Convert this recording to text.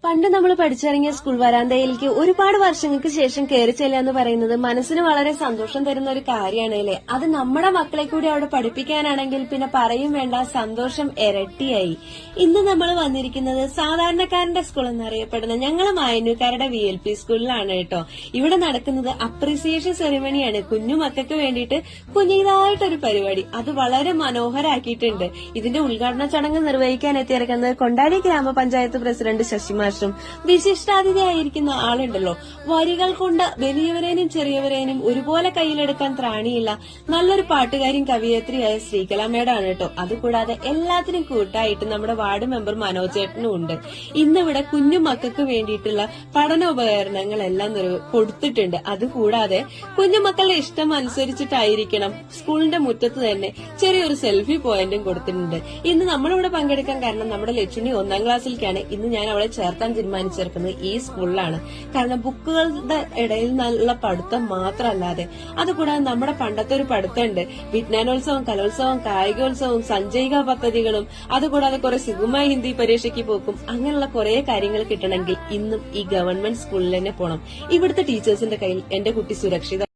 പണ്ട് നമ്മൾ പഠിച്ചിറങ്ങിയ സ്കൂൾ വരാന്തയിലേക്ക് ഒരുപാട് വർഷങ്ങൾക്ക് ശേഷം കയറി ചെല്ലുക എന്ന് പറയുന്നത് മനസ്സിന് വളരെ സന്തോഷം തരുന്ന ഒരു കാര്യമാണ് അല്ലേ. അത് നമ്മുടെ മക്കളെ കൂടി അവിടെ പഠിപ്പിക്കാനാണെങ്കിൽ പിന്നെ പറയും വേണ്ട, സന്തോഷം ഇരട്ടിയായി. ഇന്ന് നമ്മൾ വന്നിരിക്കുന്നത് സാധാരണക്കാരന്റെ സ്കൂൾ എന്നറിയപ്പെടുന്ന ഞങ്ങൾ മായന്നൂക്കാരുടെ VLP സ്കൂളിലാണ് കേട്ടോ. ഇവിടെ നടക്കുന്നത് അപ്രീസിയേഷൻ സെറിമണിയാണ്. കുഞ്ഞു മക്കൾക്ക് വേണ്ടിയിട്ട് കുഞ്ഞിതായിട്ടൊരു പരിപാടി, അത് വളരെ മനോഹരാക്കിയിട്ടുണ്ട്. ഇതിന്റെ ഉദ്ഘാടന ചടങ്ങ് നിർവഹിക്കാൻ എത്തിയിരിക്കുന്നത് കൊണ്ടാടി ഗ്രാമപഞ്ചായത്ത് പ്രസിഡന്റ് ശശിമാഷും വിശിഷ്ടാതിഥിയായിരിക്കുന്ന ആളുണ്ടല്ലോ. വരികൾ കൊണ്ട് വലിയവരേനും ചെറിയവരേനും ഒരുപോലെ കയ്യിലെടുക്കാൻ ത്രാണിയില്ല നല്ലൊരു പാട്ടുകാരിയും കവിയത്രിയായ ശ്രീകലാമ്മയാണ് കേട്ടോ. അതുകൂടാതെ എല്ലാത്തിനും കൂട്ടായിട്ട് നമ്മുടെ വാർഡ് മെമ്പർ മനോജ് ചേട്ടനും ഉണ്ട്. ഇന്നിവിടെ കുഞ്ഞു മക്കൾക്ക് വേണ്ടിയിട്ടുള്ള പഠനോപകരണങ്ങളെല്ലാം കൊടുത്തിട്ടുണ്ട്. അതുകൂടാതെ കുഞ്ഞുമക്കളുടെ ഇഷ്ടം അനുസരിച്ചിട്ടായിരിക്കണം സ്കൂളിന്റെ മുറ്റത്ത് തന്നെ ചെറിയൊരു സെൽഫി പോയിന്റും കൊടുത്തിട്ടുണ്ട്. ഇന്ന് നമ്മളിവിടെ പങ്കെടുക്കാൻ കാരണം നമ്മുടെ ലക്ഷ്മി 1ാം ക്ലാസ്സിലേക്കാണ്. ഇന്ന് ഞാൻ അവളെ ചേർത്താൻ തീരുമാനിച്ചിരിക്കുന്നത് ഈ സ്കൂളിലാണ്. കാരണം ബുക്കുകളുടെ ഇടയിൽ നിന്നുള്ള പഠിത്തം മാത്രമല്ലാതെ അതുകൂടാതെ നമ്മുടെ പണ്ടത്തെ ഒരു പഠിത്തമുണ്ട്. വിജ്ഞാനോത്സവം, കലോത്സവം, കായികോത്സവം, സഞ്ചയിക പദ്ധതികളും അതുകൂടാതെ കുറെ സുഗമ ഹിന്ദി പരീക്ഷയ്ക്ക് പോക്കും, അങ്ങനെയുള്ള കുറെ കാര്യങ്ങൾ കിട്ടണമെങ്കിൽ ഇന്നും ഈ ഗവൺമെന്റ് സ്കൂളിൽ തന്നെ പോണം. ഇവിടുത്തെ ടീച്ചേഴ്സിന്റെ കയ്യിൽ എന്റെ കുട്ടി സുരക്ഷിത